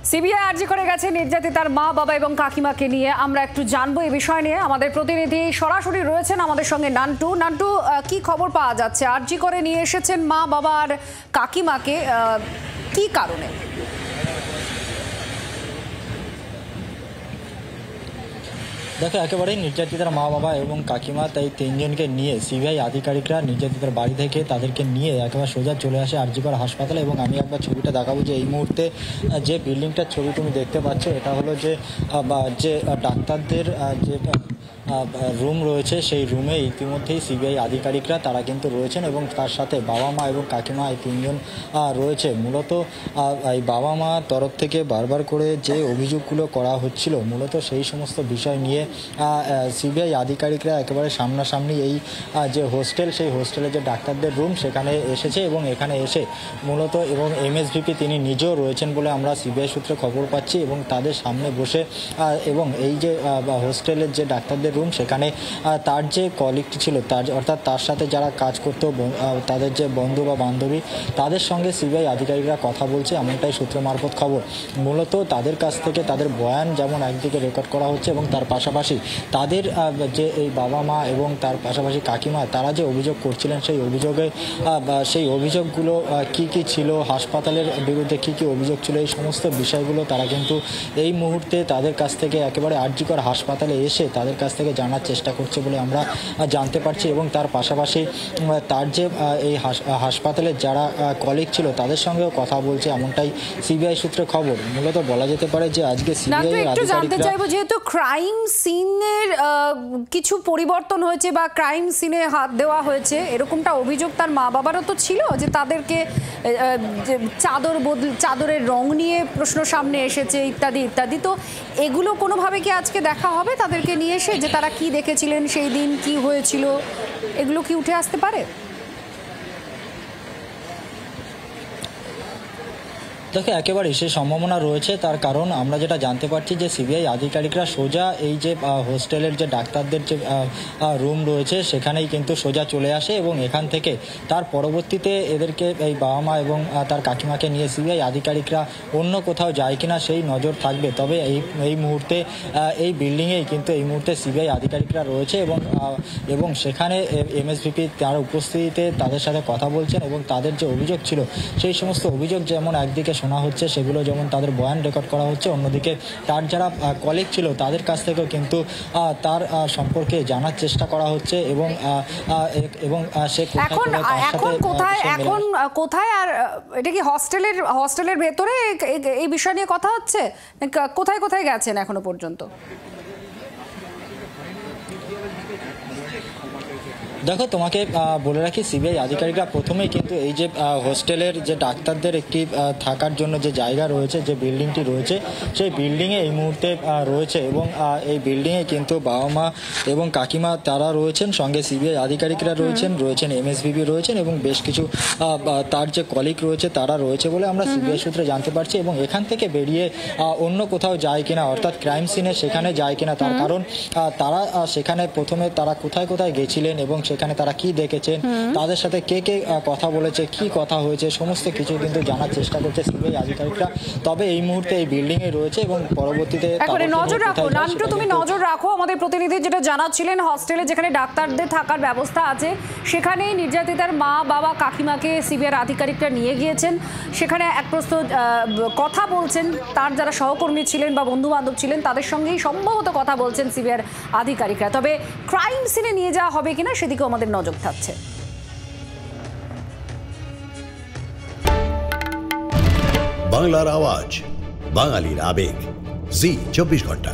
CBI আর্জি করে গেছে নির্যাতিতার মা বাবা এবং কাকিমাকে নিয়ে। আমরা একটু জানবো এই বিষয় নিয়ে। আমাদের প্রতিনিধি সরাসরি রয়েছেন আমাদের সঙ্গে নান্টু। নান্টু, কি খবর পাওয়া যাচ্ছে? আর্জি করে নিয়ে এসেছেন মা বাবা আর কাকিমাকে, কি কারণে? দেখো, একেবারেই নির্যাতিতার মা বাবা এবং কাকিমা তাই তিনজনকে নিয়ে সিবিআই আধিকারিকরা নির্যাতিতার বাড়ি থেকে তাদেরকে নিয়ে একেবারে সোজা চলে আসে আরজিকর হাসপাতালে। এবং আমি একবার ছবিটা দেখাবো যে এই মুহূর্তে যে বিল্ডিংটার ছবি তুমি দেখতে পাচ্ছ, এটা হলো যে ডাক্তারদের যে রুম রয়েছে, সেই রুমে ইতিমধ্যেই সিবিআই আধিকারিকরা তারা কিন্তু রয়েছেন এবং তার সাথে বাবা মা এবং কাকিমা এই তিনজন রয়েছে। মূলত এই বাবা মা তরফ থেকে বারবার করে যে অভিযোগগুলো করা হচ্ছিল, মূলত সেই সমস্ত বিষয় নিয়ে সিবিআই আধিকারিকরা একেবারে সামনাসামনি এই যে হোস্টেল, সেই হোস্টেলে যে ডাক্তারদের রুম সেখানে এসেছে এবং এখানে এসে মূলত এবং এমএসভিপি তিনি নিজেও রয়েছেন বলে আমরা সিবিআই সূত্রে খবর পাচ্ছি এবং তাদের সামনে বসে এবং এই যে হোস্টেলের যে ডাক্তারদের রুম, সেখানে তার যে কলিগটি ছিল, অর্থাৎ তার সাথে যারা কাজ করতো, তাদের যে বন্ধু বা বান্ধবী, তাদের সঙ্গে সিবিআই আধিকারিকরা কথা বলছে, এমনটাই সূত্র মারফত খবর। মূলত তাদের কাছ থেকে তাদের বয়ান যেমন একদিকে রেকর্ড করা হচ্ছে এবং তার পাশাপাশি তাদের যে এই বাবা মা এবং তার পাশাপাশি কাকিমা তারা যে অভিযোগ করছিলেন, সেই অভিযোগগুলো কি কি ছিল, হাসপাতালের বিরুদ্ধে কি কি অভিযোগ ছিল, এই সমস্ত বিষয়গুলো তারা কিন্তু এই মুহূর্তে তাদের কাছ থেকে একেবারে আরজিকর হাসপাতালে এসে তাদের কাছ থেকে জানার চেষ্টা করছে বলে আমরা জানতে পারছি। এবং তার পাশাপাশি তার যে এই হাসপাতালের যারা কলিগ ছিল তাদের সঙ্গেও কথা বলছে, এমনটাই সিবিআই সূত্রে খবর। মূলত বলা যেতে পারে যে আজকে সিবিআই একটু জানতে চাইবো, যেহেতু ক্রাইম সিনের কিছু পরিবর্তন হয়েছে বা ক্রাইম সিনে হাত দেওয়া হয়েছে, এরকমটা অভিযোগ তার মা বাবারও তো ছিল যে তাদেরকে চাদরের রং নিয়ে প্রশ্ন সামনে এসেছে ইত্যাদি ইত্যাদি। তো এগুলো কোনোভাবে কি আজকে দেখা হবে তাদেরকে নিয়ে এসে, যে তারা কি দেখেছিলেন সেই দিন, কি হয়েছিল, এগুলো কি উঠে আসতে পারে? দেখো, একেবারেই সে সম্ভাবনা রয়েছে। তার কারণ আমরা যেটা জানতে পারছি যে সিবিআই আধিকারিকরা সোজা এই যে হোস্টেলের যে ডাক্তারদের যে রুম রয়েছে সেখানেই কিন্তু সোজা চলে আসে এবং এখান থেকে তার পরবর্তীতে এদেরকে এই বাবা মা এবং তার কাকিমাকে নিয়ে সিবিআই আধিকারিকরা অন্য কোথাও যায় কিনা সেই নজর থাকবে। তবে এই মুহূর্তে এই বিল্ডিংয়েই কিন্তু এই মুহূর্তে সিবিআই আধিকারিকরা রয়েছে এবং সেখানে এমএসভিপি তার উপস্থিতিতে তাদের সাথে কথা বলছেন এবং তাদের যে অভিযোগ ছিল সেই সমস্ত অভিযোগ যেমন একদিকে শোনা হচ্ছে, সেগুলো যেমন তাদের বয়ান রেকর্ড করা হচ্ছে, অন্যদিকে তার যারা কলিগ ছিল তাদের কাছ থেকেও কিন্তু তার সম্পর্কে জানার চেষ্টা করা হচ্ছে এবং সে কোথায় আর এটা কি হস্টেলের ভেতরে এই বিষয় নিয়ে কথা হচ্ছে? কোথায় কোথায় গেছেন এখনো পর্যন্ত? দেখো, তোমাকে বলে রাখি, সিবিআই আধিকারিকরা প্রথমেই কিন্তু এই যে হোস্টেলের যে ডাক্তারদের একটি থাকার জন্য যে জায়গা রয়েছে, যে বিল্ডিংটি রয়েছে, সেই বিল্ডিংয়ে এই মুহূর্তে রয়েছে এবং এই বিল্ডিংয়ে কিন্তু বাবা মা এবং কাকিমা তারা রয়েছেন, সঙ্গে সিবিআই আধিকারিকরা রয়েছেন এমএসভিপি রয়েছেন এবং বেশ কিছু তার যে কলিগ রয়েছে তারা রয়েছে বলে আমরা সিবিআই সূত্রে জানতে পারছি। এবং এখান থেকে বেরিয়ে অন্য কোথাও যায় কিনা, অর্থাৎ ক্রাইম সিনে সেখানে যায় কিনা, তার কারণ তারা সেখানে প্রথমে তারা কোথায় কোথায় গেছিলেন এবং সেখানে তারা কি দেখেছেন, তাদের সাথে কে কে কথা বলেছে, কি কথা হয়েছে, সমস্ত কিছু কিন্তু জানার চেষ্টা করছে সিবিআই আধিকারিকরা। তবে এই মুহূর্তে এই বিল্ডিং এ রয়েছে এবং পরবর্তীতে নজর রাখো। নান্টু, তুমি নজর রাখো। আমাদের প্রতিনিধি যেটা জানাচ্ছিলেন, হস্টেলে যেখানে ডাক্তারদের থাকার ব্যবস্থা আছে সেখানেই নির্যাতিতার মা বাবা কাকিমাকে সিবিআই আধিকারিকরা নিয়ে গিয়েছেন। সেখানে এক প্রস্তুত কথা বলছেন, তার যারা সহকর্মী ছিলেন বা বন্ধু বান্ধব ছিলেন তাদের সঙ্গেই সম্ভবত কথা বলছেন সিবিআই আধিকারিকরা। তবে ক্রাইম সিনে নিয়ে যাওয়া হবে কিনা সেদিকেও আমাদের নজর থাকছে। বাংলার আওয়াজ, বাঙালির আবেগ, জি 24 ঘন্টা।